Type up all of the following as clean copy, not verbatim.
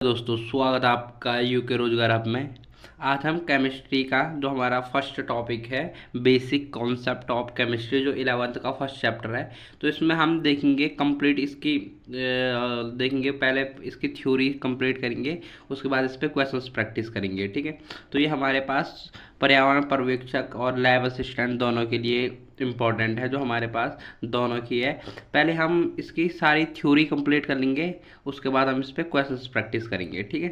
दोस्तों, स्वागत है आपका यूके रोजगार ऐप में। आज हम केमिस्ट्री का जो हमारा फर्स्ट टॉपिक है, बेसिक कॉन्सेप्ट ऑफ केमिस्ट्री, जो 11th का फर्स्ट चैप्टर है। तो इसमें हम देखेंगे कंप्लीट इसकी देखेंगे। पहले इसकी थ्योरी कंप्लीट करेंगे, उसके बाद इस पर क्वेश्चंस प्रैक्टिस करेंगे। ठीक है, तो ये हमारे पास पर्यावरण पर्यवेक्षक और लैब असिस्टेंट दोनों के लिए इम्पॉर्टेंट है, जो हमारे पास दोनों की है। पहले हम इसकी सारी थ्योरी कंप्लीट कर लेंगे, उसके बाद हम इस पर क्वेश्चंस प्रैक्टिस करेंगे। ठीक है,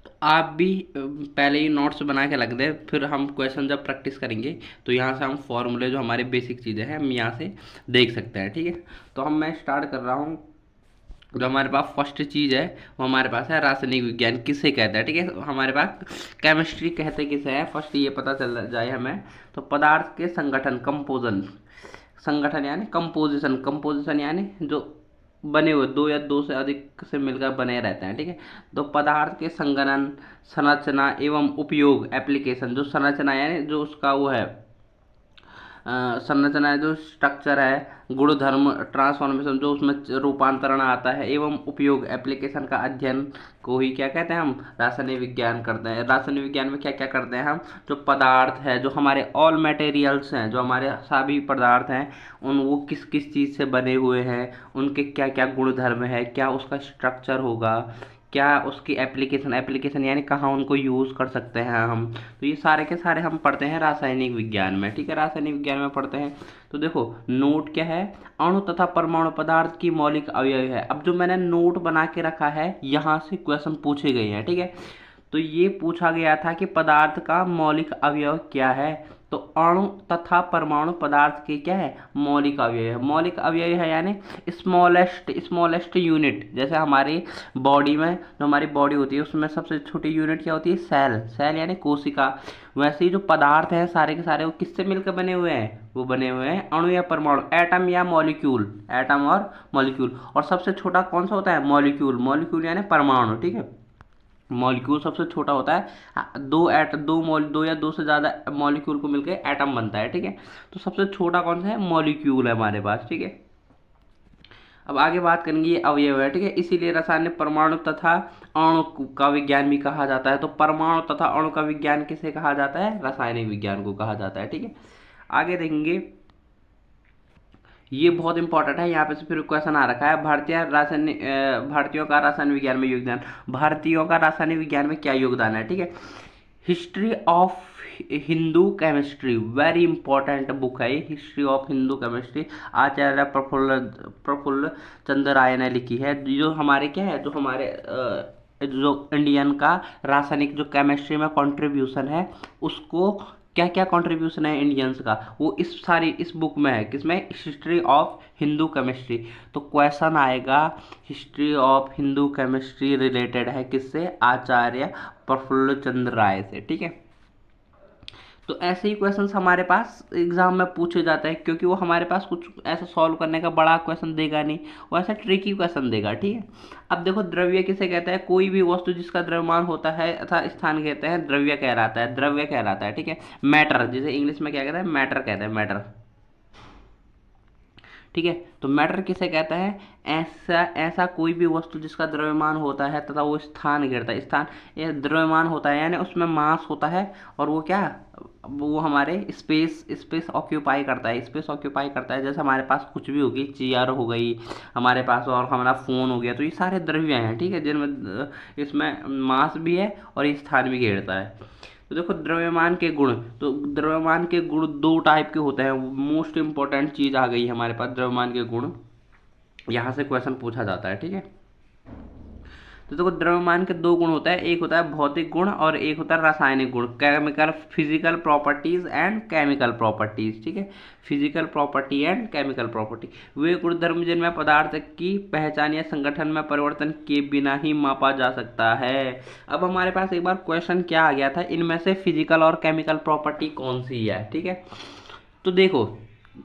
तो आप भी पहले ही नोट्स बना के रख दें, फिर हम क्वेश्चन जब प्रैक्टिस करेंगे तो यहाँ से हम फॉर्मूले, जो हमारी बेसिक चीज़ें हैं, हम यहाँ से देख सकते हैं। ठीक है, तो मैं स्टार्ट कर रहा हूँ। जो हमारे पास फर्स्ट चीज़ है वो हमारे पास है रासायनिक विज्ञान किसे कहता है। ठीक है, हमारे पास केमिस्ट्री कहते किसे है, फर्स्ट ये पता चल जाए हमें। तो पदार्थ के संगठन, कंपोजन, संगठन यानी कंपोजिशन, कंपोजिशन यानी जो बने हुए दो या दो से अधिक से मिलकर बने रहते हैं। ठीक है, तो पदार्थ के संगठन, संरचना एवं उपयोग, एप्लीकेशन, जो संरचना यानी जो उसका वो है संरचना है, जो स्ट्रक्चर है, गुणधर्म, ट्रांसफॉर्मेशन, जो उसमें रूपांतरण आता है, एवं उपयोग, एप्लीकेशन का अध्ययन को ही क्या कहते हैं, हम रासायनिक विज्ञान करते हैं। रासायनिक विज्ञान में क्या क्या करते हैं हम, जो पदार्थ है, जो हमारे ऑल मटेरियल्स हैं, जो हमारे सभी पदार्थ हैं, उन वो किस किस चीज़ से बने हुए हैं, उनके क्या क्या गुणधर्म है, क्या उसका स्ट्रक्चर होगा, क्या उसकी एप्लीकेशन, एप्लीकेशन यानी कहाँ उनको यूज़ कर सकते हैं हम। तो ये सारे के सारे हम पढ़ते हैं रासायनिक विज्ञान में। ठीक है, रासायनिक विज्ञान में पढ़ते हैं। तो देखो, नोट क्या है, अणु तथा परमाणु पदार्थ की मौलिक अवयव है। अब जो मैंने नोट बना के रखा है, यहाँ से क्वेश्चन पूछे गए हैं। ठीक है, तो ये पूछा गया था कि पदार्थ का मौलिक अवयव क्या है। तो अणु तथा परमाणु पदार्थ के क्या है, मौलिक अवयव है। मौलिक अवयव है यानी स्मॉलेस्ट स्मॉलेस्ट यूनिट। जैसे हमारी बॉडी में, जो हमारी बॉडी होती है, उसमें सबसे छोटी यूनिट क्या होती है, सेल, सेल यानी कोशिका। वैसे ही जो पदार्थ हैं सारे के सारे, वो किससे मिलकर बने हुए हैं, वो बने हुए हैं अणु या परमाणु, एटम या मॉलिक्यूल, एटम और मॉलिक्यूल। और सबसे छोटा कौन सा होता है, मॉलिक्यूल, मॉलिक्यूल यानी परमाणु। ठीक है, मॉलिक्यूल सबसे छोटा होता है। दो या दो से ज़्यादा मॉलिक्यूल को मिलकर एटम बनता है। ठीक है, तो सबसे छोटा कौन सा है, मॉलिक्यूल है हमारे पास। ठीक है, अब आगे बात करेंगे, ये अवयव है। ठीक है, इसीलिए रसायन में परमाणु तथा अणु का विज्ञान भी कहा जाता है। तो परमाणु तथा अणु का विज्ञान किसे कहा जाता है, रासायनिक विज्ञान को कहा जाता है। ठीक है, आगे देखेंगे, ये बहुत इंपॉर्टेंट है, यहाँ पे से फिर क्वेश्चन आ रखा है, भारतीयों का रासायनिक विज्ञान में योगदान। भारतीयों का रासायनिक विज्ञान में क्या योगदान है। ठीक है, history of Hindu chemistry, very important book है ये, हिस्ट्री ऑफ हिंदू केमिस्ट्री, आचार्य प्रफुल्ल चंद्र राय ने लिखी है। जो हमारे क्या है, जो हमारे जो इंडियन का रासायनिक जो केमिस्ट्री में कंट्रीब्यूशन है, उसको क्या क्या कंट्रीब्यूशन है इंडियंस का, वो इस बुक में है। किसमें, हिस्ट्री ऑफ हिंदू केमिस्ट्री। तो क्वेश्चन आएगा, history of Hindu chemistry related है किससे, आचार्य प्रफुल्ल चंद्र राय से। ठीक है, तो ऐसे ही क्वेश्चंस हमारे पास एग्जाम में पूछे जाते हैं, क्योंकि वो हमारे पास कुछ ऐसा सॉल्व करने का बड़ा क्वेश्चन देगा नहीं, वो ऐसा ट्रिकी क्वेश्चन देगा। ठीक है, अब देखो, द्रव्य किसे कहते हैं, कोई भी वस्तु जिसका द्रव्यमान होता है अथा स्थान कहते हैं, द्रव्य कहलाता है, द्रव्य कहलाता है। ठीक है, मैटर, जिसे इंग्लिश में क्या कहते हैं, मैटर कहते हैं, मैटर। ठीक है, तो मैटर किसे कहता है, ऐसा ऐसा कोई भी वस्तु जिसका द्रव्यमान होता है तथा वो स्थान घेरता है। स्थान ये द्रव्यमान होता है यानी उसमें मास होता है, और वो क्या, वो हमारे स्पेस स्पेस ऑक्यूपाई करता है, स्पेस ऑक्यूपाई करता है। जैसे हमारे पास कुछ भी होगी, चेयर हो गई हमारे पास, और हमारा फ़ोन हो गया, तो ये सारे द्रव्य हैं। ठीक है, जिनमें इसमें मास भी है और ये स्थान भी घेरता है। तो देखो, द्रव्यमान के गुण, तो द्रव्यमान के गुण दो टाइप के होते हैं। मोस्ट इंपॉर्टेंट चीज़ आ गई हमारे पास, द्रव्यमान के गुण, यहाँ से क्वेश्चन पूछा जाता है। ठीक है, तो देखो, द्रव्यमान के दो गुण होता है, एक होता है भौतिक गुण और एक होता है रासायनिक गुण, chemical physical properties and chemical properties. ठीक है, physical property and chemical property, वे गुणधर्म जिनमें पदार्थ की पहचान या संगठन में परिवर्तन के बिना ही मापा जा सकता है। अब हमारे पास एक बार क्वेश्चन क्या आ गया था, इनमें से फिजिकल और केमिकल प्रॉपर्टी कौन सी है। ठीक है, तो देखो,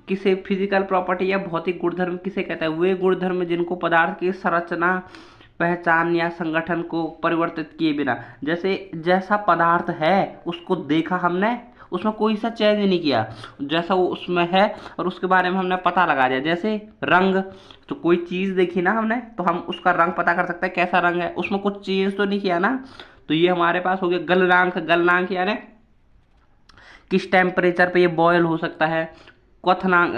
किसे फिजिकल प्रॉपर्टी या भौतिक गुणधर्म किसे कहता है, वे गुणधर्म जिनको पदार्थ की संरचना, पहचान या संगठन को परिवर्तित किए बिना, जैसे जैसा पदार्थ है उसको देखा हमने, उसमें कोई सा चेंज नहीं किया, जैसा वो उसमें है और उसके बारे में हमने पता लगा दिया। जैसे रंग, तो कोई चीज़ देखी ना हमने तो हम उसका रंग पता कर सकते हैं कैसा रंग है, उसमें कुछ चेंज तो नहीं किया ना। तो ये हमारे पास हो गया गलनांक। गलनांक यानी किस टेम्परेचर पे ये बॉयल हो सकता है। क्वथनांक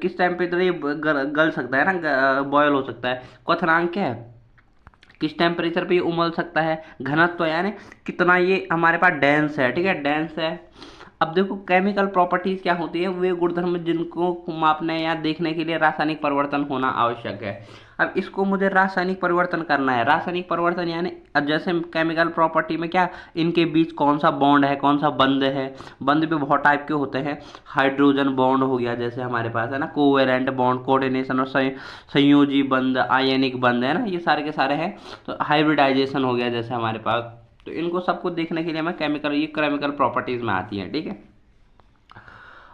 किस टेम्परेचर ये गल सकता है ना, बॉयल हो सकता है। क्वथनांक क्या है, किस टेम्परेचर पे ये उमल सकता है। घनत्व यानी कितना ये हमारे पास डेंस है, ठीक है, डेंस है। अब देखो केमिकल प्रॉपर्टीज क्या होती है, वे गुणधर्म जिनको मापने या देखने के लिए रासायनिक परिवर्तन होना आवश्यक है। अब इसको मुझे रासायनिक परिवर्तन करना है। रासायनिक परिवर्तन यानी अब जैसे केमिकल प्रॉपर्टी में क्या, इनके बीच कौन सा बॉन्ड है, कौन सा बंध है। बंध भी बहुत टाइप के होते हैं। हाइड्रोजन बॉन्ड हो गया जैसे हमारे पास है ना, कोवेलेंट बॉन्ड, कोऑर्डिनेशन और संयोजी बंध, आयनिक बंध है ना, ये सारे के सारे हैं। तो हाइब्रिडाइजेशन हो गया जैसे हमारे पास। तो इनको सबको देखने के लिए हमें केमिकल, ये केमिकल प्रॉपर्टीज में आती है, ठीक है।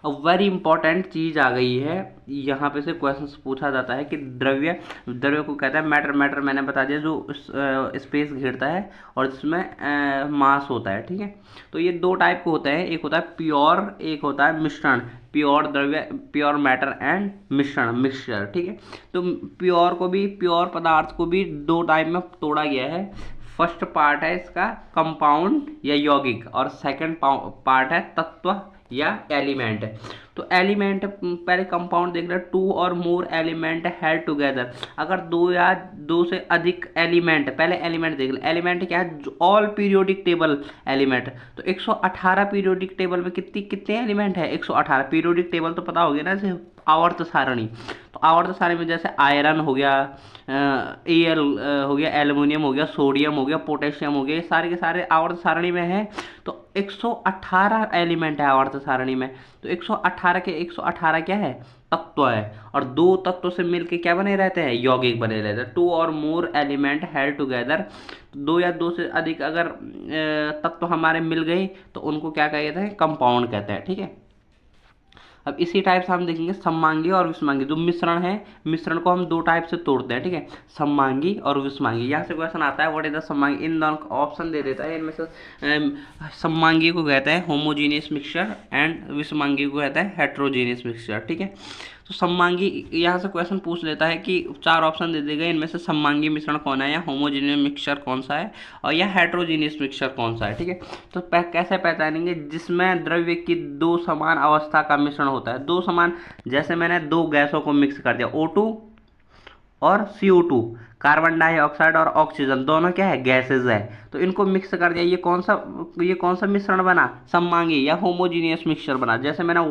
अब वेरी इंपॉर्टेंट चीज आ गई है, यहाँ पे से क्वेश्चन पूछा जाता है कि द्रव्य, द्रव्य को कहता है मैटर। मैटर मैंने बता दिया जो स्पेस घेरता है और जिसमें मास होता है, ठीक है। तो ये दो टाइप के होते हैं, एक होता है प्योर, एक होता है मिश्रण। प्योर द्रव्य, प्योर मैटर एंड मिश्रण, मिक्सचर, ठीक है। तो प्योर को भी, प्योर पदार्थ को भी दो टाइप में तोड़ा गया है। फर्स्ट पार्ट है इसका कंपाउंड या यौगिक, और सेकंड पार्ट है तत्व या एलिमेंट। तो एलिमेंट पहले कंपाउंड देख रहे हैं, टू और मोर एलिमेंट हेल्ड टुगेदर। अगर दो या दो से अधिक एलिमेंट, पहले एलिमेंट देख ले, एलिमेंट क्या है, ऑल पीरियोडिक टेबल एलिमेंट। तो 118 पीरियोडिक टेबल में कितने एलिमेंट है, 118। पीरियोडिक टेबल तो पता हो गया ना, जैसे आवर्त सारणी। तो आवर्त सारणी में जैसे आयरन हो गया, एल हो गया, एल्युमिनियम हो गया, सोडियम हो गया, पोटेशियम हो गया, ये सारे के सारे आवर्त सारणी में है। तो 118 एलिमेंट है आवर्त सारणी में। तो 118 के 118 क्या है, तत्व है। और दो तत्व से मिलके क्या बने रहते हैं, यौगिक बने रहते हैं। टू और मोर एलिमेंट हेल्ड टुगेदर, दो या दो से अधिक अगर तत्व हमारे मिल गए तो उनको क्या कहते हैं, कंपाउंड कहते हैं, ठीक है। अब इसी टाइप से हम देखेंगे सममांगी और विषमांगी। जो मिश्रण है, मिश्रण को हम दो टाइप से तोड़ते हैं, ठीक है, सममांगी और विषमांगी। यहाँ से क्वेश्चन आता है व्हाट इज द सममांगी, इन दोनों का ऑप्शन दे देता है। इनमें से सममांगी को कहते हैं होमोजीनियस मिक्सचर एंड विषमांगी को कहता है हेट्रोजीनियस मिक्सचर, ठीक है। तो सममांगी, यहाँ से क्वेश्चन पूछ लेता है कि चार ऑप्शन दे देगा, इनमें से सममांगी मिश्रण कौन है, या होमोजीनियस मिक्सचर कौन सा है, और या हेट्रोजीनियस मिक्सचर कौन सा है, ठीक है। तो कैसे पहचानेंगे, जिसमें द्रव्य की दो समान अवस्था का मिश्रण होता है। दो समान, जैसे मैंने दो गैसों को मिक्स कर दिया, O2 और CO2, कार्बन डाइऑक्साइड और ऑक्सीजन, दोनों क्या है, गैसेज है। तो इनको मिक्स कर दिया, ये कौन सा मिश्रण बना, सममांगी या होमोजीनियस मिक्सचर बना। जैसे मैंने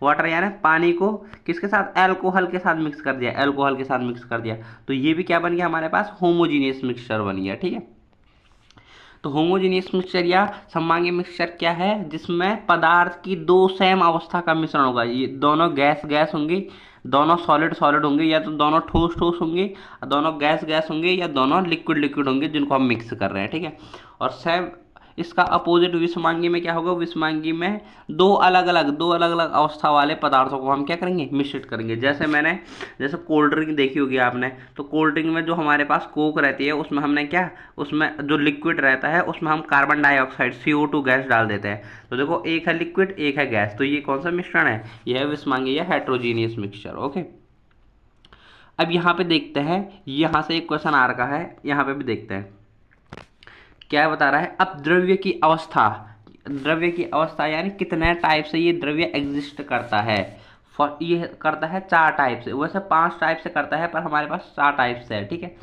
वाटर यानी पानी को किसके साथ, अल्कोहल के साथ मिक्स कर दिया, अल्कोहल के साथ मिक्स कर दिया, तो ये भी क्या बन गया हमारे पास, होमोजीनियस मिक्सचर बन गया, ठीक है। तो होमोजीनियस मिक्सचर या सममांगी मिक्सचर क्या है, जिसमें पदार्थ की दो सेम अवस्था का मिश्रण होगा। ये दोनों गैस गैस होंगी, दोनों सॉलिड सॉलिड होंगे, या तो दोनों ठोस ठोस होंगे, दोनों गैस गैस होंगे, या दोनों लिक्विड लिक्विड होंगे, जिनको हम मिक्स कर रहे हैं, ठीक है। और सेम इसका अपोजिट विषमांगी में क्या होगा, विषमांगी में दो अलग अलग अवस्था वाले पदार्थों को हम क्या करेंगे, मिश्रित करेंगे। जैसे कोल्ड ड्रिंक देखी होगी आपने, तो कोल्ड ड्रिंक में जो हमारे पास कोक रहती है, उसमें हमने क्या, उसमें जो लिक्विड रहता है उसमें हम कार्बन डाइऑक्साइड CO2 गैस डाल देते हैं। तो देखो एक है लिक्विड, एक है गैस, तो ये कौन सा मिश्रण है, यह है विषमांगी या हेट्रोजीनियस मिक्सचर, ओके। अब यहाँ पे देखते हैं, यहाँ से एक क्वेश्चन आ रखा है, यहाँ पे भी देखते हैं क्या बता रहा है। अब द्रव्य की अवस्था, द्रव्य की अवस्था यानी कितने टाइप से ये द्रव्य एग्जिस्ट करता है। ये करता है 4 टाइप से, वैसे 5 टाइप से करता है, पर हमारे पास 4 टाइप से है, ठीक है।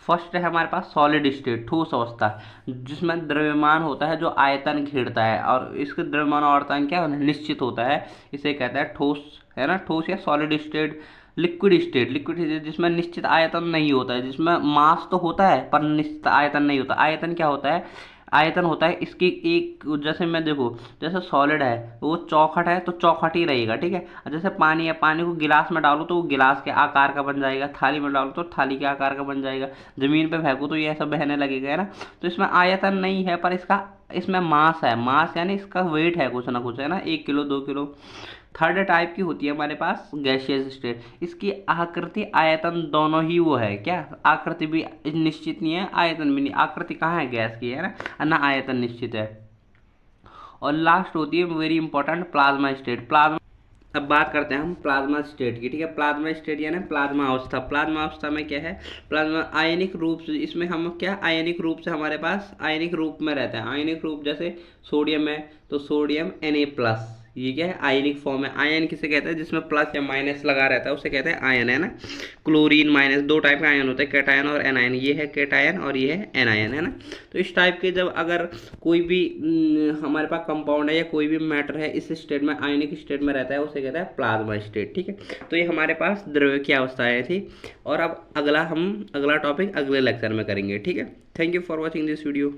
फर्स्ट है हमारे पास सॉलिड स्टेट, ठोस अवस्था, जिसमें द्रव्यमान होता है जो आयतन घेरता है, और इसके द्रव्यमान और आयतन क्या निश्चित होता है, इसे कहता है ठोस, है ना, ठोस या सॉलिड स्टेट। लिक्विड जिसमें निश्चित आयतन नहीं होता है, जिसमें मास तो होता है पर निश्चित आयतन नहीं होता। आयतन क्या होता है, आयतन होता है इसकी एक, जैसे मैं देखो, जैसे सॉलिड है वो चौखट है तो चौखट ही रहेगा, ठीक है। जैसे पानी है, पानी को गिलास में डालो तो वो गिलास के आकार का बन जाएगा, थाली में डालो तो थाली के आकार का बन जाएगा, जमीन पे फेंको तो ये ऐसा बहने लगेगा, है ना। तो इसमें आयतन नहीं है, पर इसमें मास है, मास यानी इसका वेट है कुछ ना कुछ, है ना, 1 किलो 2 किलो। थर्ड टाइप की होती है हमारे पास गैसियस स्टेट, इसकी आकृति आयतन दोनों ही वो है, क्या, आकृति भी निश्चित नहीं है, आयतन भी नहीं। आकृति कहाँ है, गैस की है ना आयतन निश्चित है। और लास्ट होती है very important plasma state. Plasma, अब बात करते हैं हम प्लाज्मा स्टेट की, ठीक है। प्लाज्मा स्टेट यानी प्लाज्मा अवस्था। प्लाज्मा अवस्था में क्या है, प्लाज्मा आयनिक रूप से, इसमें हम क्या आयनिक रूप से हमारे पास आयनिक रूप में रहता है। आयनिक रूप जैसे सोडियम है तो सोडियम Na+, ये क्या है आयनिक फॉर्म है। आयन किसे कहते हैं, जिसमें प्लस या माइनस लगा रहता है उसे कहते हैं आयन, है ना। क्लोरीन माइनस, दो टाइप के आयन होते हैं, कैटायन और एनायन। ये है कैटायन और ये है एनायन, है ना। तो इस टाइप के जब अगर कोई भी हमारे पास कंपाउंड है या कोई भी मैटर है इस स्टेट में, आयनिक स्टेट में रहता है, उसे कहता है प्लाज्मा स्टेट, ठीक है। तो ये हमारे पास द्रव्य की अवस्थाएं थी, और अब अगला टॉपिक अगले लेक्चर में करेंगे, ठीक है। Thank you for watching this video.